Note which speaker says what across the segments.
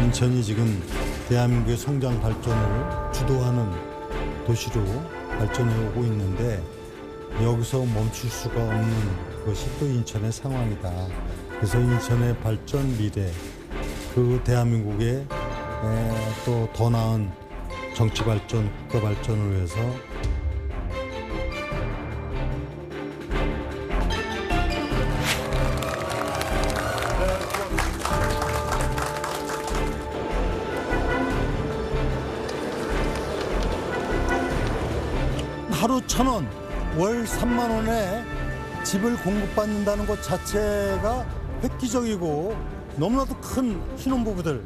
Speaker 1: 인천이 지금 대한민국의 성장 발전을 주도하는 도시로 발전해 오고 있는데 여기서 멈출 수가 없는 것이 또 인천의 상황이다. 그래서 인천의 발전 미래, 그 대한민국의 또 더 나은 정치 발전, 국가 발전을 위해서 하루 1,000원, 월 3만 원에 집을 공급받는다는 것 자체가 획기적이고 너무나도 큰 신혼부부들,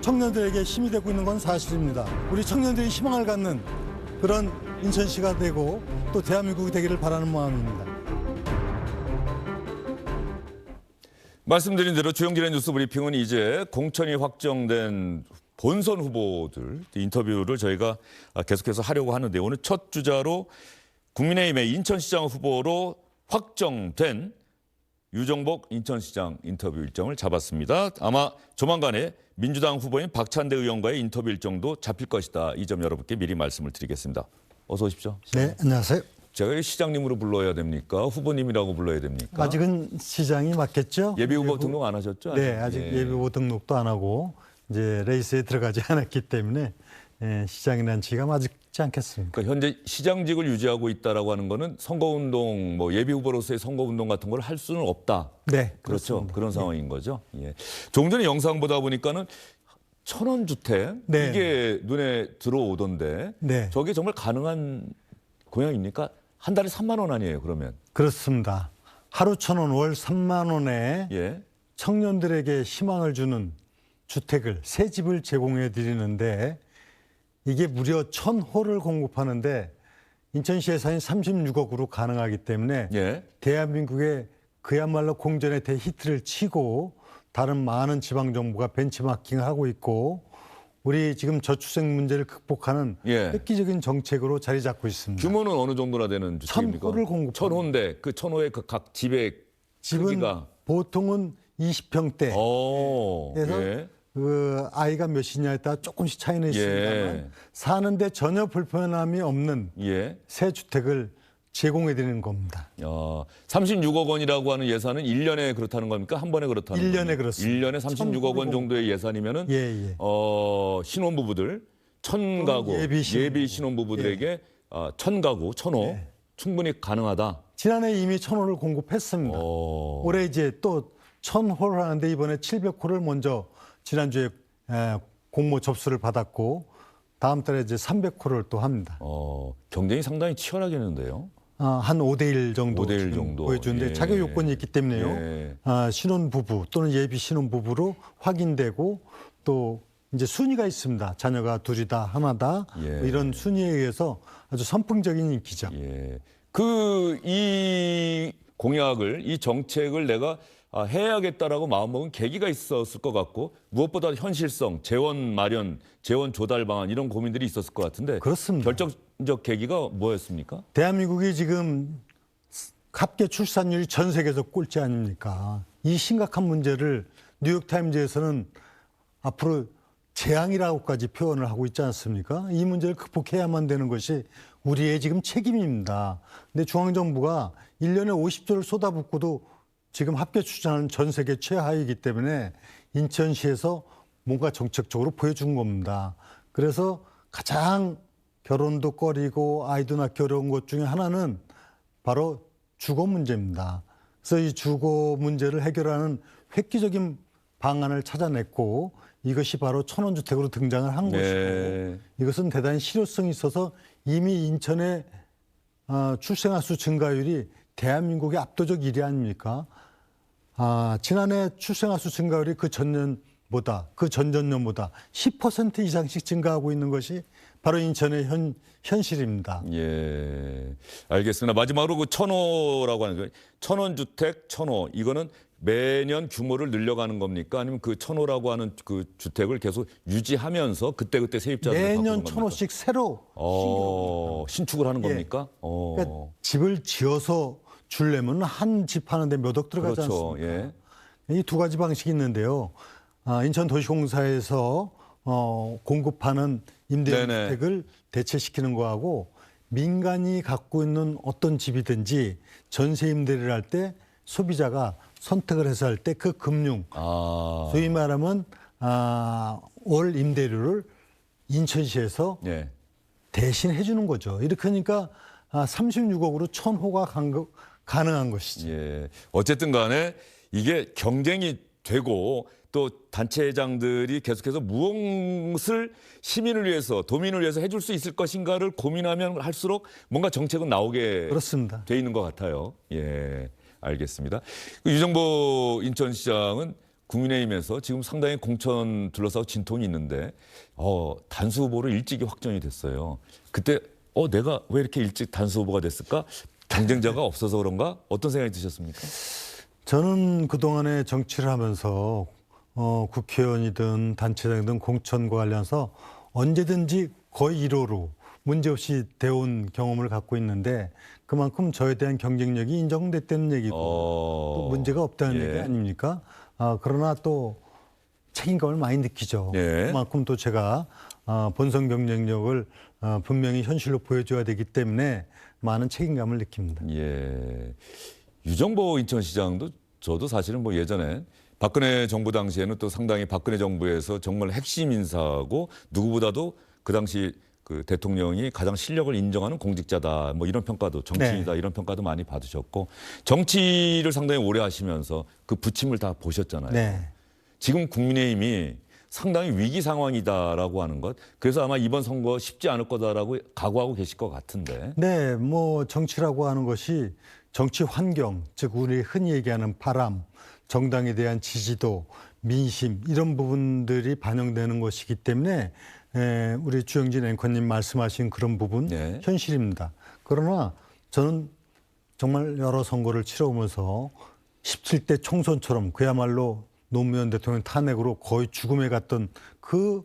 Speaker 1: 청년들에게 힘이 되고 있는 건 사실입니다. 우리 청년들이 희망을 갖는 그런 인천시가 되고 또 대한민국이 되기를 바라는 마음입니다.
Speaker 2: 말씀드린 대로 주영진의 뉴스 브리핑은 이제 공천이 확정된 본선 후보들 인터뷰를 저희가 계속해서 하려고 하는데 오늘 첫 주자로 국민의힘의 인천시장 후보로 확정된 유정복 인천시장 인터뷰 일정을 잡았습니다. 아마 조만간에 민주당 후보인 박찬대 의원과의 인터뷰 일정도 잡힐 것이다. 이 점 여러분께 미리 말씀을 드리겠습니다. 어서 오십시오.
Speaker 1: 네, 안녕하세요.
Speaker 2: 제가 시장님으로 불러야 됩니까? 후보님이라고 불러야 됩니까?
Speaker 1: 아직은 시장이 맞겠죠?
Speaker 2: 예비후보 등록 안 하셨죠?
Speaker 1: 네, 아직 예비후보 등록도 안 하고 이제 레이스에 들어가지 않았기 때문에 시장이라는 지가 맞지 않겠습니까?
Speaker 2: 그러니까 현재 시장직을 유지하고 있다라고 하는 거는 선거운동, 뭐 예비후보로서의 선거운동 같은 걸 할 수는 없다.
Speaker 1: 네,
Speaker 2: 그렇죠.
Speaker 1: 그렇습니다.
Speaker 2: 그런 상황인 거죠. 예. 조금 전에 영상 보다 보니까는 1,000원 주택
Speaker 1: 네.
Speaker 2: 이게 눈에 들어오던데
Speaker 1: 네.
Speaker 2: 저게 정말 가능한 고향입니까? 한 달에 3만 원 아니에요, 그러면?
Speaker 1: 그렇습니다. 하루 1,000원, 월 3만 원에
Speaker 2: 예.
Speaker 1: 청년들에게 희망을 주는 주택을, 새 집을 제공해 드리는데 이게 무려 1,000호를 공급하는데 인천시 예산이 36억으로 가능하기 때문에
Speaker 2: 예.
Speaker 1: 대한민국의 그야말로 공전의 대히트를 치고 다른 많은 지방정부가 벤치마킹을 하고 있고 우리 지금 저출생 문제를 극복하는
Speaker 2: 예.
Speaker 1: 획기적인 정책으로 자리 잡고 있습니다.
Speaker 2: 규모는 어느 정도나 되는 주택입니까?
Speaker 1: 1,000호를 공급.
Speaker 2: 1,000호인데 그 1,000호의 그 각 집의
Speaker 1: 집은
Speaker 2: 크기가
Speaker 1: 보통은 20평대. 그래서
Speaker 2: 예.
Speaker 1: 그 아이가 몇이냐에 따라 조금씩 차이는 있습니다만
Speaker 2: 예.
Speaker 1: 사는데 전혀 불편함이 없는
Speaker 2: 예.
Speaker 1: 새 주택을 제공해 드리는 겁니다.
Speaker 2: 36억 원이라고 하는 예산은 1년에 그렇다는 겁니까? 한 번에 그렇다는 겁니까?
Speaker 1: 1년에 그렇습니다.
Speaker 2: 1년에 36억 원 정도의 예산이면은
Speaker 1: 예.
Speaker 2: 신혼부부들 1,000가구
Speaker 1: 예비
Speaker 2: 신혼부부들에게 1,000가구 1,000호
Speaker 1: 예.
Speaker 2: 충분히 가능하다.
Speaker 1: 지난해 이미 1,000호를 공급했습니다. 올해 이제 또 1,000호를 하는데 이번에 700호를 먼저 지난주에 공모 접수를 받았고 다음 달에 이제 300호를 또 합니다.
Speaker 2: 경쟁이 상당히 치열하겠는데요.
Speaker 1: 한 5대1 정도,
Speaker 2: 5대1 정도.
Speaker 1: 보여주는데
Speaker 2: 예.
Speaker 1: 자격 요건이 있기 때문에요.
Speaker 2: 예.
Speaker 1: 신혼부부 또는 예비 신혼부부로 확인되고 또 이제 순위가 있습니다. 자녀가 둘이다, 하나다
Speaker 2: 예.
Speaker 1: 뭐 이런 순위에 의해서 아주 선풍적인 인기죠.
Speaker 2: 예. 이 공약을 이 정책을 내가 해야겠다라고 마음먹은 계기가 있었을 것 같고 무엇보다 현실성, 재원 마련, 재원 조달 방안 이런 고민들이 있었을 것 같은데
Speaker 1: 그렇습니다.
Speaker 2: 결정적 계기가 뭐였습니까?
Speaker 1: 대한민국이 지금 합계 출산율이 전 세계에서 꼴찌 아닙니까? 이 심각한 문제를 뉴욕타임즈에서는 앞으로 재앙이라고까지 표현을 하고 있지 않습니까? 이 문제를 극복해야만 되는 것이 우리의 지금 책임입니다. 근데 중앙정부가 1년에 50조를 쏟아붓고도 지금 합계 출산은 전 세계 최하이기 때문에 인천시에서 뭔가 정책적으로 보여준 겁니다. 그래서 가장 결혼도 꺼리고 아이도 낳기 어려운 것 중에 하나는 바로 주거 문제입니다. 그래서 이 주거 문제를 해결하는 획기적인 방안을 찾아냈고 이것이 바로 1,000원 주택으로 등장을 한 것이고 이것은 대단히 실효성이 있어서 이미 인천의 출생아 수 증가율이 대한민국의 압도적 1위 아닙니까? 지난해 출생아 수 증가율이 그 전년보다 그 전전년보다 10% 이상씩 증가하고 있는 것이 바로 인천의 현실입니다.
Speaker 2: 예, 알겠습니다. 마지막으로 그 1,000호라고 하는 거, 1,000원 주택 1,000호 이거는 매년 규모를 늘려가는 겁니까? 아니면 그 1,000호라고 하는 그 주택을 계속 유지하면서 그때그때 세입자들을
Speaker 1: 매년
Speaker 2: 바꾸는 겁니까?
Speaker 1: 1,000호씩 새로
Speaker 2: 신축을 하는 겁니까?
Speaker 1: 그러니까 집을 지어서 주려면 한 집 하는데 몇 억 들어가지
Speaker 2: 그렇죠.
Speaker 1: 않습니까?
Speaker 2: 예.
Speaker 1: 이 두 가지 방식이 있는데요. 인천도시공사에서 공급하는 임대주택을 대체시키는 거하고 민간이 갖고 있는 어떤 집이든지 전세 임대를 할 때 소비자가 선택을 해서 할 때 그 금융, 소위 말하면 월 임대료를 인천시에서
Speaker 2: 예.
Speaker 1: 대신 해주는 거죠. 이렇게 하니까 36억으로 1,000호가 가능한 것이죠.
Speaker 2: 예. 어쨌든 간에 이게 경쟁이 되고 또 단체장들이 계속해서 무엇을 시민을 위해서 도민을 위해서 해줄 수 있을 것인가를 고민하면 할수록 뭔가 정책은 나오게
Speaker 1: 그렇습니다.
Speaker 2: 돼 있는 것 같아요. 예, 알겠습니다. 유정보 인천시장은 국민의힘에서 지금 상당히 공천 둘러싸고 진통이 있는데 단수 후보로 일찍이 확정이 됐어요. 그때 내가 왜 이렇게 일찍 단수 후보가 됐을까? 경쟁자가 없어서 그런가? 어떤 생각이 드셨습니까?
Speaker 1: 저는 그동안에 정치를 하면서 국회의원이든 단체장이든 공천과 관련해서 언제든지 거의 1호로 문제없이 되어온 경험을 갖고 있는데 그만큼 저에 대한 경쟁력이 인정됐다는 얘기고 또 문제가 없다는 얘기 아닙니까? 그러나 또 책임감을 많이 느끼죠.
Speaker 2: 예.
Speaker 1: 그만큼 또 제가 본선 경쟁력을 분명히 현실로 보여줘야 되기 때문에 많은 책임감을 느낍니다.
Speaker 2: 예. 유정보 인천시장도 저도 사실은 뭐 예전에 박근혜 정부 당시에는 또 상당히 박근혜 정부에서 정말 핵심 인사고 누구보다도 그 당시 그 대통령이 가장 실력을 인정하는 공직자다 뭐 이런 평가도 정치인이다 이런 평가도 많이 받으셨고 정치를 상당히 오래 하시면서 그 부침을 다 보셨잖아요.
Speaker 1: 네.
Speaker 2: 지금 국민의힘이 상당히 위기 상황이다라고 하는 것. 그래서 아마 이번 선거 쉽지 않을 거다라고 각오하고 계실 것 같은데.
Speaker 1: 네, 뭐 정치라고 하는 것이 정치 환경, 즉 우리 흔히 얘기하는 바람, 정당에 대한 지지도, 민심 이런 부분들이 반영되는 것이기 때문에 우리 주영진 앵커님 말씀하신 그런 부분
Speaker 2: 네.
Speaker 1: 현실입니다. 그러나 저는 정말 여러 선거를 치러오면서 17대 총선처럼 그야말로 노무현 대통령 탄핵으로 거의 죽음에 갔던 그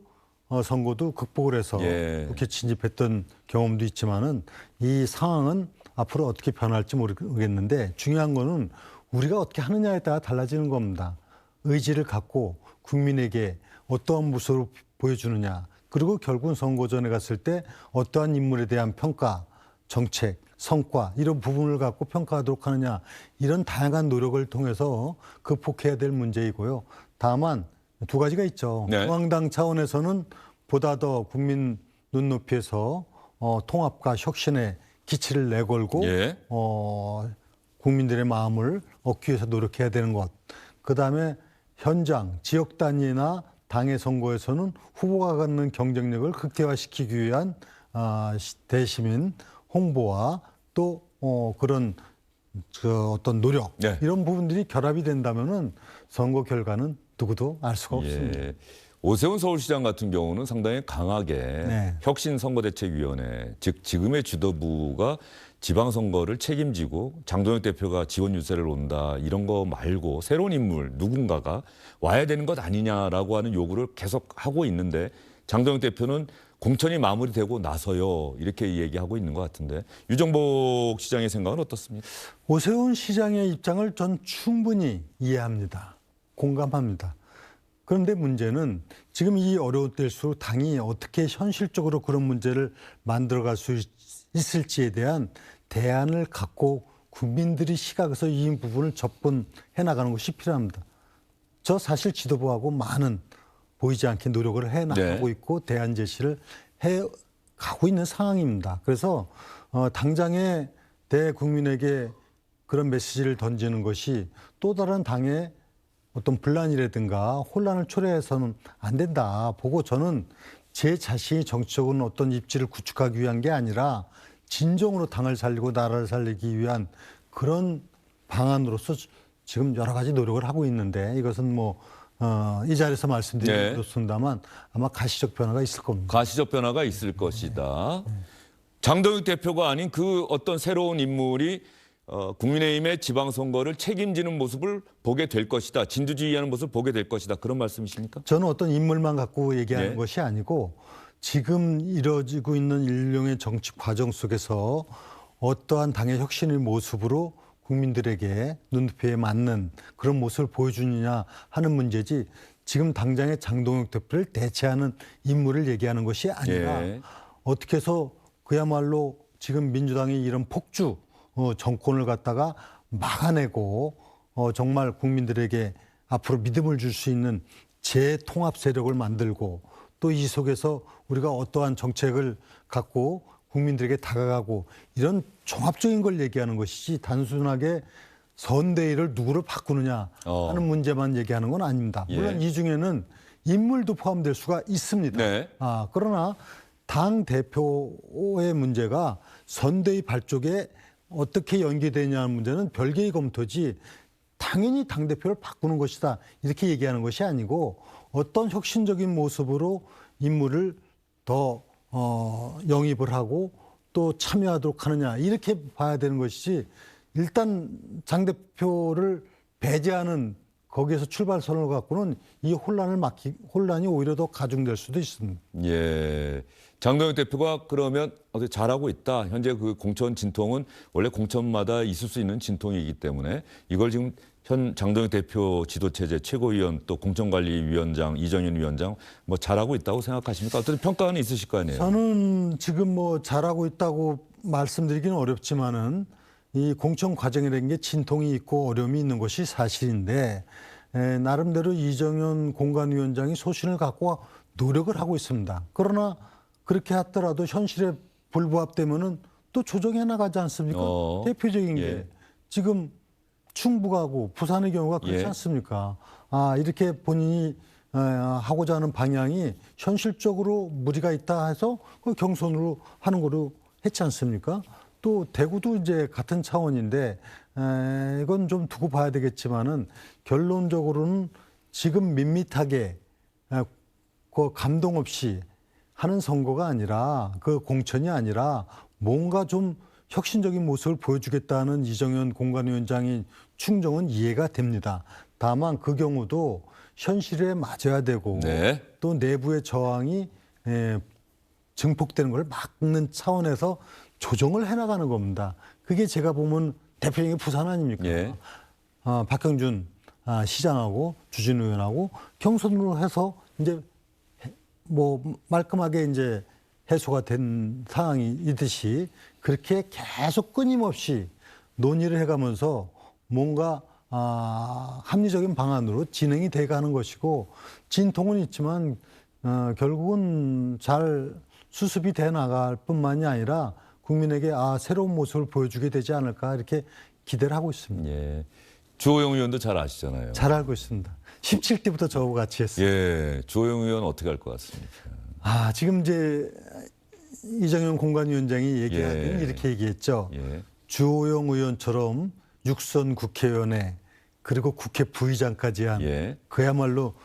Speaker 1: 선거도 극복을 해서 국회 진입했던 경험도 있지만은 이 상황은 앞으로 어떻게 변할지 모르겠는데 중요한 거는 우리가 어떻게 하느냐에 따라 달라지는 겁니다. 의지를 갖고 국민에게 어떠한 모습을 보여주느냐 그리고 결국은 선거전에 갔을 때 어떠한 인물에 대한 평가, 정책, 성과 이런 부분을 갖고 평가하도록 하느냐 이런 다양한 노력을 통해서 극복해야 될 문제이고요. 다만 두 가지가 있죠.
Speaker 2: 네.
Speaker 1: 중앙당 차원에서는 보다 더 국민 눈높이에서 통합과 혁신의 기치를 내걸고 국민들의 마음을 얻기 위해서 노력해야 되는 것. 그다음에 현장, 지역 단위나 당의 선거에서는 후보가 갖는 경쟁력을 극대화시키기 위한 대시민 홍보와 또 그런 어떤 노력 이런 부분들이 결합이 된다면은 선거 결과는 누구도 알 수가 없습니다.
Speaker 2: 오세훈 서울시장 같은 경우는 상당히 강하게 혁신선거대책위원회 즉 지금의 지도부가 지방선거를 책임지고 장동혁 대표가 지원 유세를 온다 이런 거 말고 새로운 인물 누군가가 와야 되는 것 아니냐라고 하는 요구를 계속 하고 있는데 장동혁 대표는 공천이 마무리되고 나서요 이렇게 얘기하고 있는 것 같은데 유정복 시장의 생각은 어떻습니까?
Speaker 1: 오세훈 시장의 입장을 전 충분히 이해합니다. 공감합니다. 그런데 문제는 지금 이 어려운 때일수록 당이 어떻게 현실적으로 그런 문제를 만들어갈 수 있을지에 대한 대안을 갖고 국민들이 시각에서 이 부분을 접근해 나가는 것이 필요합니다. 저 사실 지도부하고 많은 보이지 않게 노력을 해 나가고 있고 대안 제시를 해 가고 있는 상황입니다. 그래서 당장에 대국민에게 그런 메시지를 던지는 것이 또 다른 당의 어떤 분란이라든가 혼란을 초래해서는 안 된다 보고 저는 제 자신이 정치적으로는 어떤 입지를 구축하기 위한 게 아니라 진정으로 당을 살리고 나라를 살리기 위한 그런 방안으로서 지금 여러 가지 노력을 하고 있는데 이것은 뭐 이 자리에서 말씀드리기 그렇습니다만 아마 가시적 변화가 있을 겁니다.
Speaker 2: 가시적 변화가 있을 것이다. 장동혁 대표가 아닌 그 어떤 새로운 인물이 국민의힘의 지방선거를 책임지는 모습을 보게 될 것이다. 진두지휘하는 모습을 보게 될 것이다. 그런 말씀이십니까?
Speaker 1: 저는 어떤 인물만 갖고 얘기하는 것이 아니고 지금 이루어지고 있는 일련의 정치 과정 속에서 어떠한 당의 혁신의 모습으로 국민들에게 눈높이에 맞는 그런 모습을 보여주느냐 하는 문제지 지금 당장의 장동혁 대표를 대체하는 인물을 얘기하는 것이 아니라
Speaker 2: 예.
Speaker 1: 어떻게 해서 그야말로 지금 민주당이 이런 폭주 정권을 갖다가 막아내고 정말 국민들에게 앞으로 믿음을 줄 수 있는 재통합 세력을 만들고 또 이 속에서 우리가 어떠한 정책을 갖고 국민들에게 다가가고 이런 종합적인 걸 얘기하는 것이지 단순하게 선대위를 누구를 바꾸느냐 하는 문제만 얘기하는 건 아닙니다. 물론
Speaker 2: 예.
Speaker 1: 이 중에는 인물도 포함될 수가 있습니다.
Speaker 2: 네.
Speaker 1: 그러나 당 대표의 문제가 선대위 발족에 어떻게 연계되냐는 문제는 별개의 검토지 당연히 당 대표를 바꾸는 것이다 이렇게 얘기하는 것이 아니고 어떤 혁신적인 모습으로 인물을 더 영입을 하고 또 참여하도록 하느냐 이렇게 봐야 되는 것이지 일단 당 대표를 배제하는 거기에서 출발선을 갖고는 이 혼란이 오히려 더 가중될 수도 있습니다.
Speaker 2: 예. 장동혁 대표가 그러면 어떻게 잘하고 있다. 현재 그 공천 진통은 원래 공천마다 있을 수 있는 진통이기 때문에 이걸 지금 현 장동혁 대표 지도체제 최고위원 또 공천관리위원장 이정현 위원장 뭐 잘하고 있다고 생각하십니까? 어떤 평가는 있으실 거 아니에요?
Speaker 1: 저는 지금 뭐 잘하고 있다고 말씀드리기는 어렵지만은 이 공천 과정이라는 게 진통이 있고 어려움이 있는 것이 사실인데 나름대로 이정현 공관위원장이 소신을 갖고 노력을 하고 있습니다. 그러나 그렇게 하더라도 현실에 불부합되면은 또 조정해 나가지 않습니까? 대표적인 게
Speaker 2: 예.
Speaker 1: 지금 충북하고 부산의 경우가 그렇지
Speaker 2: 예.
Speaker 1: 않습니까? 이렇게 본인이 하고자 하는 방향이 현실적으로 무리가 있다 해서 그 경선으로 하는 거로 했지 않습니까? 또 대구도 이제 같은 차원인데 이건 좀 두고 봐야 되겠지만은 결론적으로는 지금 밋밋하게 그 감동 없이 하는 선거가 아니라 그 공천이 아니라 뭔가 좀 혁신적인 모습을 보여주겠다는 이정현 공관위원장의 충정은 이해가 됩니다. 다만 그 경우도 현실에 맞아야 되고
Speaker 2: 네.
Speaker 1: 또 내부의 저항이 증폭되는 걸 막는 차원에서 조정을 해나가는 겁니다. 그게 제가 보면 대표적인 게 부산 아닙니까?
Speaker 2: 예.
Speaker 1: 박형준 시장하고 주진우 의원하고 경선으로 해서 이제 뭐 말끔하게 이제 해소가 된 상황이듯이 그렇게 계속 끊임없이 논의를 해가면서 뭔가 합리적인 방안으로 진행이 돼가는 것이고 진통은 있지만 결국은 잘 수습이 돼 나갈 뿐만이 아니라 국민에게 새로운 모습을 보여주게 되지 않을까 이렇게 기대를 하고 있습니다.
Speaker 2: 예. 주호영 의원도 잘 아시잖아요.
Speaker 1: 잘 알고 있습니다. 17대부터 저하고 같이 했어요.
Speaker 2: 예. 주호영 의원 어떻게 할 것 같습니까?
Speaker 1: 지금 이제 이정현 공관위원장이 얘기하기는
Speaker 2: 예.
Speaker 1: 이렇게 얘기했죠.
Speaker 2: 예.
Speaker 1: 주호영 의원처럼 육선 국회의원에 그리고 국회 부의장까지 한
Speaker 2: 예.
Speaker 1: 그야말로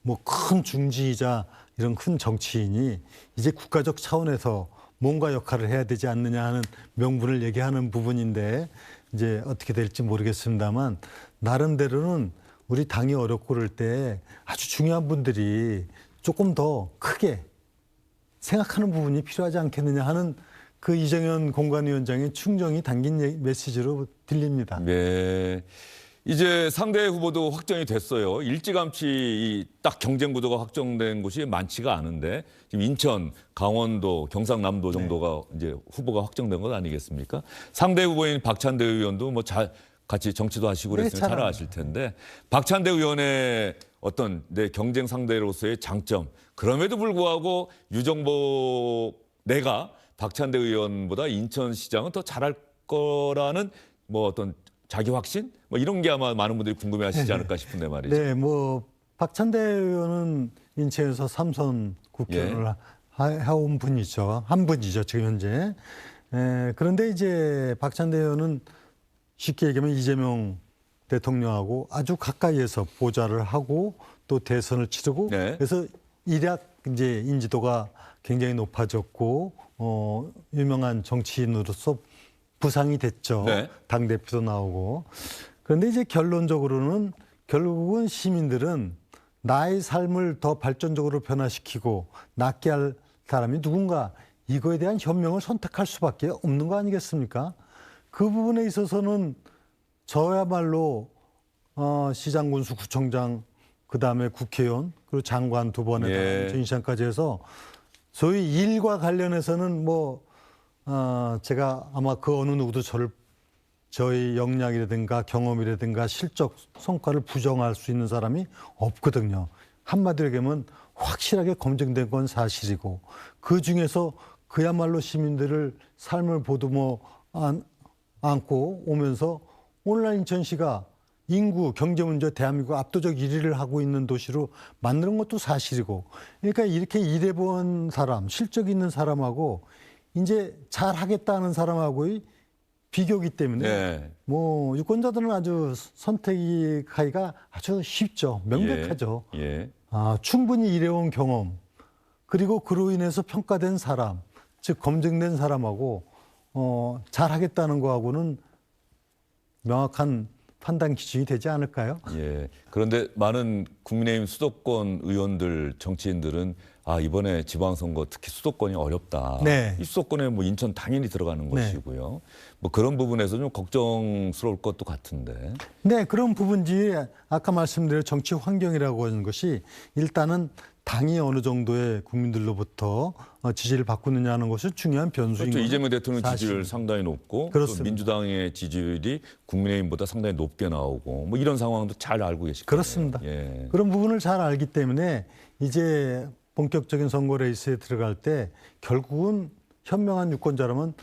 Speaker 1: 뭐 큰 중지이자 이런 큰 정치인이 이제 국가적 차원에서 뭔가 역할을 해야 되지 않느냐 하는 명분을 얘기하는 부분인데 이제 어떻게 될지 모르겠습니다만 나름대로는 우리 당이 어렵고 그럴 때 아주 중요한 분들이 조금 더 크게 생각하는 부분이 필요하지 않겠느냐 하는 그 이정현 공관위원장의 충정이 담긴 메시지로 들립니다.
Speaker 2: 네. 이제 상대 후보도 확정이 됐어요. 일찌감치 딱 경쟁 구도가 확정된 곳이 많지가 않은데 지금 인천, 강원도, 경상남도 정도가 이제 후보가 확정된 것 아니겠습니까? 상대 후보인 박찬대 의원도 뭐 같이 정치도 하시고 그랬으면 잘 아실 텐데 박찬대 의원의 어떤 내 경쟁 상대로서의 장점 그럼에도 불구하고 유정복 내가 박찬대 의원보다 인천시장은 더 잘할 거라는 뭐 어떤 자기 확신? 뭐 이런 게 아마 많은 분들이 궁금해하시지 않을까 싶은데 말이죠.
Speaker 1: 네, 뭐 박찬대 의원은 인천에서 3선 국회의원을 해온 분이죠. 한 분이죠, 지금 현재. 그런데 이제 박찬대 의원은 쉽게 얘기하면 이재명 대통령하고 아주 가까이에서 보좌를 하고 또 대선을 치르고
Speaker 2: 네.
Speaker 1: 그래서 일약 이제 인지도가 굉장히 높아졌고 유명한 정치인으로서 부상이 됐죠.
Speaker 2: 네.
Speaker 1: 당대표도 나오고. 그런데 이제 결론적으로는 결국은 시민들은 나의 삶을 더 발전적으로 변화시키고 낫게 할 사람이 누군가 이거에 대한 현명을 선택할 수밖에 없는 거 아니겠습니까? 그 부분에 있어서는 저야말로 시장, 군수, 구청장, 그다음에 국회의원, 그리고 장관 두 번에다
Speaker 2: 예.
Speaker 1: 인천시장까지 해서 소위 일과 관련해서는 제가 아마 그 어느 누구도 저희 역량이라든가 경험이라든가 실적 성과를 부정할 수 있는 사람이 없거든요. 한마디로 얘기하면 확실하게 검증된 건 사실이고, 그 중에서 그야말로 시민들을 삶을 보듬어 안고 오면서 오늘날 인천시가 인구, 경제 문제 대한민국 압도적 1위를 하고 있는 도시로 만드는 것도 사실이고, 그러니까 이렇게 일해본 사람, 실적 있는 사람하고 이제 잘하겠다는 사람하고의 비교기 때문에
Speaker 2: 네.
Speaker 1: 유권자들은 아주 선택하기가 아주 쉽죠. 명백하죠.
Speaker 2: 예.
Speaker 1: 충분히 일해온 경험, 그리고 그로 인해서 평가된 사람, 즉 검증된 사람하고 잘하겠다는 거하고는 명확한 판단 기준이 되지 않을까요?
Speaker 2: 예. 그런데 많은 국민의힘 수도권 의원들, 정치인들은 이번에 지방선거 특히 수도권이 어렵다.
Speaker 1: 네.
Speaker 2: 이 수도권에 인천 당연히 들어가는
Speaker 1: 네.
Speaker 2: 것이고요. 그런 부분에서 좀 걱정스러울 것도 같은데.
Speaker 1: 네, 그런 부분들이 아까 말씀드린 정치 환경이라고 하는 것이 일단은 당이 어느 정도의 국민들로부터 지지를 받고 있느냐는 것이 중요한 변수인
Speaker 2: 그렇죠.
Speaker 1: 거죠.
Speaker 2: 이재명 대통령
Speaker 1: 사실.
Speaker 2: 지지율 상당히 높고 또
Speaker 1: 그렇습니다.
Speaker 2: 민주당의 지지율이 국민의힘보다 상당히 높게 나오고 이런 상황도 잘 알고 계실 거예요.
Speaker 1: 그렇습니다.
Speaker 2: 예.
Speaker 1: 그런 부분을 잘 알기 때문에 이제 본격적인 선거 레이스에 들어갈 때 결국은 현명한 유권자라면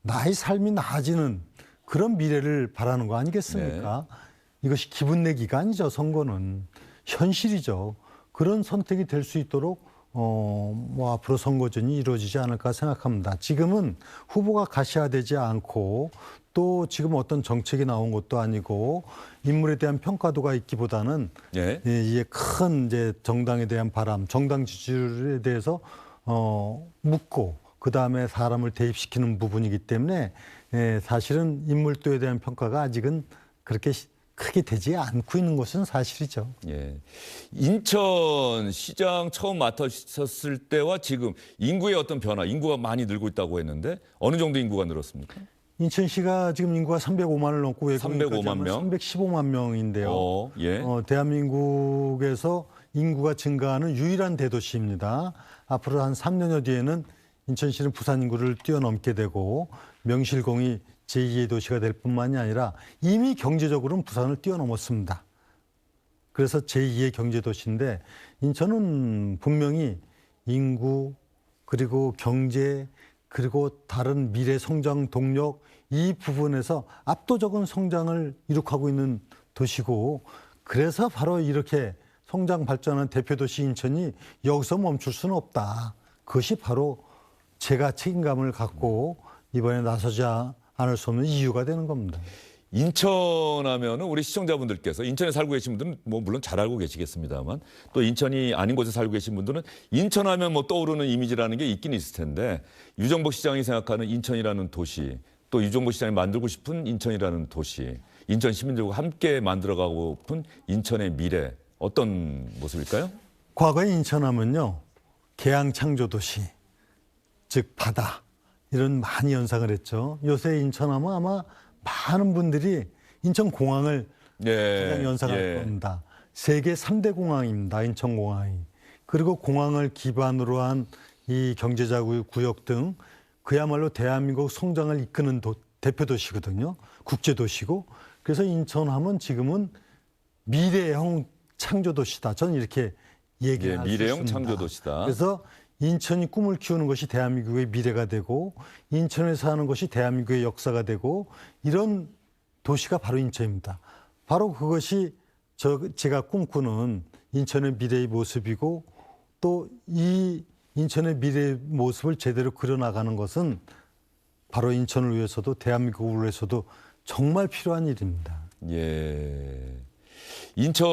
Speaker 1: 나의 삶이 나아지는 그런 미래를 바라는 거 아니겠습니까? 이것이 기분 내기가 아니죠. 선거는 현실이죠. 그런 선택이 될 수 있도록 앞으로 선거전이 이루어지지 않을까 생각합니다. 지금은 후보가 가시화되지 않고 또 지금 어떤 정책이 나온 것도 아니고 인물에 대한 평가도가 있기보다는
Speaker 2: 예.
Speaker 1: 이게 큰 이제 정당에 대한 바람, 정당 지지율에 대해서 묻고 그 다음에 사람을 대입시키는 부분이기 때문에 사실은 인물도에 대한 평가가 아직은 그렇게 크게 되지 않고 있는 것은 사실이죠.
Speaker 2: 예. 인천 시장 처음 맡으셨을 때와 지금 인구의 어떤 변화, 인구가 많이 늘고 있다고 했는데 어느 정도 인구가 늘었습니까?
Speaker 1: 인천시가 지금 인구가 305만을 넘고 외국인까지
Speaker 2: 305만
Speaker 1: 하면
Speaker 2: 명?
Speaker 1: 315만 명인데요.
Speaker 2: 예.
Speaker 1: 대한민국에서 인구가 증가하는 유일한 대도시입니다. 앞으로 한 3년여 뒤에는 인천시는 부산 인구를 뛰어넘게 되고 명실공히 제2의 도시가 될 뿐만이 아니라 이미 경제적으로는 부산을 뛰어넘었습니다. 그래서 제2의 경제도시인데 인천은 분명히 인구 그리고 경제 그리고 다른 미래 성장 동력 이 부분에서 압도적인 성장을 이룩하고 있는 도시고, 그래서 바로 이렇게 성장 발전한 대표도시 인천이 여기서 멈출 수는 없다. 그것이 바로 제가 책임감을 갖고 이번에 나서지 않을 수 없는 이유가 되는 겁니다.
Speaker 2: 인천 하면은 우리 시청자분들께서 인천에 살고 계신 분들은 물론 잘 알고 계시겠습니다만 또 인천이 아닌 곳에 살고 계신 분들은 인천 하면 떠오르는 이미지라는 게 있긴 있을 텐데, 유정복 시장이 생각하는 인천이라는 도시, 또 유정복 시장이 만들고 싶은 인천이라는 도시, 인천 시민들과 함께 만들어가고픈 인천의 미래, 어떤 모습일까요?
Speaker 1: 과거에 인천하면요, 계양 창조도시, 즉 바다, 이런 많이 연상을 했죠. 요새 인천하면 아마 많은 분들이 인천공항을 가장 연상할 겁니다. 세계 3대 공항입니다. 인천공항이. 그리고 공항을 기반으로 한 이 경제자구역 등 그야말로 대한민국 성장을 이끄는 대표도시거든요. 국제도시고. 그래서 인천하면 지금은 미래형 창조도시다. 저는 이렇게 얘기할 수 있습니다.
Speaker 2: 미래형 창조도시다.
Speaker 1: 그래서 인천이 꿈을 키우는 것이 대한민국의 미래가 되고, 인천에 사는 것이 대한민국의 역사가 되고, 이런 도시가 바로 인천입니다. 바로 그것이 제가 꿈꾸는 인천의 미래의 모습이고, 또 이 인천의 미래의 모습을 제대로 그려나가는 것은 바로 인천을 위해서도 대한민국을 위해서도 정말 필요한 일입니다.
Speaker 2: 예. 인천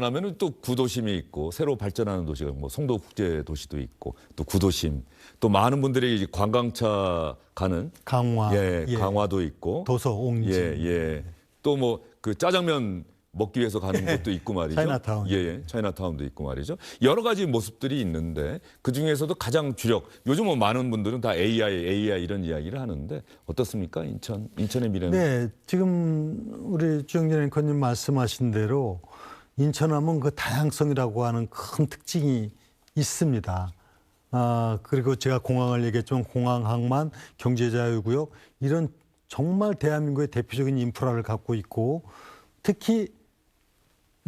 Speaker 2: 하면은 또 구도심이 있고 새로 발전하는 도시가 송도 국제 도시도 있고 또 구도심, 또 많은 분들이 이제 관광차 가는
Speaker 1: 강화,
Speaker 2: 강화도 있고
Speaker 1: 도서, 옹진.
Speaker 2: 또 그 짜장면 먹기 위해서 가는 곳도 있고 말이죠.
Speaker 1: 차이나타운.
Speaker 2: 예, 차이나타운도 있고 말이죠. 여러 가지 모습들이 있는데 그 중에서도 가장 주력. 요즘 뭐 많은 분들은 다 AI 이런 이야기를 하는데 어떻습니까? 인천의 미래는?
Speaker 1: 네, 지금 우리 주영진 앵커님 말씀하신 대로 인천하면 그 다양성이라고 하는 큰 특징이 있습니다. 그리고 제가 공항을 얘기했지만 공항, 항만, 경제자유구역 이런 정말 대한민국의 대표적인 인프라를 갖고 있고 특히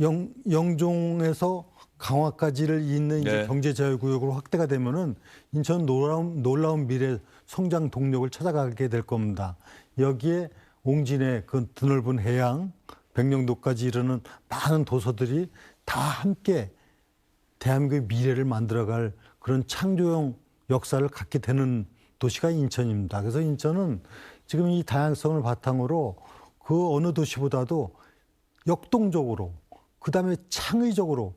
Speaker 1: 영종에서 강화까지를 잇는 이제
Speaker 2: 네.
Speaker 1: 경제자유구역으로 확대가 되면은 인천 놀라운 미래 성장 동력을 찾아가게 될 겁니다. 여기에 옹진의 그 드넓은 해양, 백령도까지 이르는 많은 도서들이 다 함께 대한민국의 미래를 만들어갈 그런 창조형 역사를 갖게 되는 도시가 인천입니다. 그래서 인천은 지금 이 다양성을 바탕으로 그 어느 도시보다도 역동적으로 그다음에 창의적으로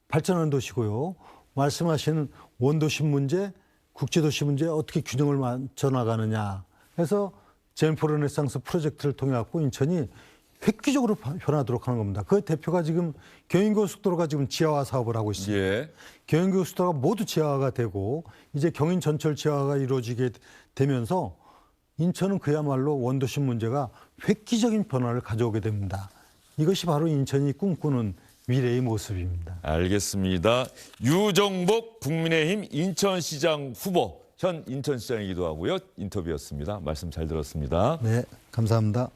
Speaker 1: 발전하는 도시고요. 말씀하신 원도시 문제, 국제도시 문제 어떻게 균형을 맞춰 나가느냐. 그래서 제인포 르네상스 프로젝트를 통해 갖고 인천이 획기적으로 변하도록 하는 겁니다. 그 대표가 지금 경인고속도로가 지금 지하화 사업을 하고 있습니다.
Speaker 2: 예.
Speaker 1: 경인고속도로가 모두 지하화가 되고 이제 경인 전철 지하화가 이루어지게 되면서 인천은 그야말로 원도시 문제가 획기적인 변화를 가져오게 됩니다. 이것이 바로 인천이 꿈꾸는 미래의 모습입니다.
Speaker 2: 알겠습니다. 유정복 국민의힘 인천시장 후보, 현 인천시장이기도 하고요. 인터뷰였습니다. 말씀 잘 들었습니다.
Speaker 1: 네, 감사합니다.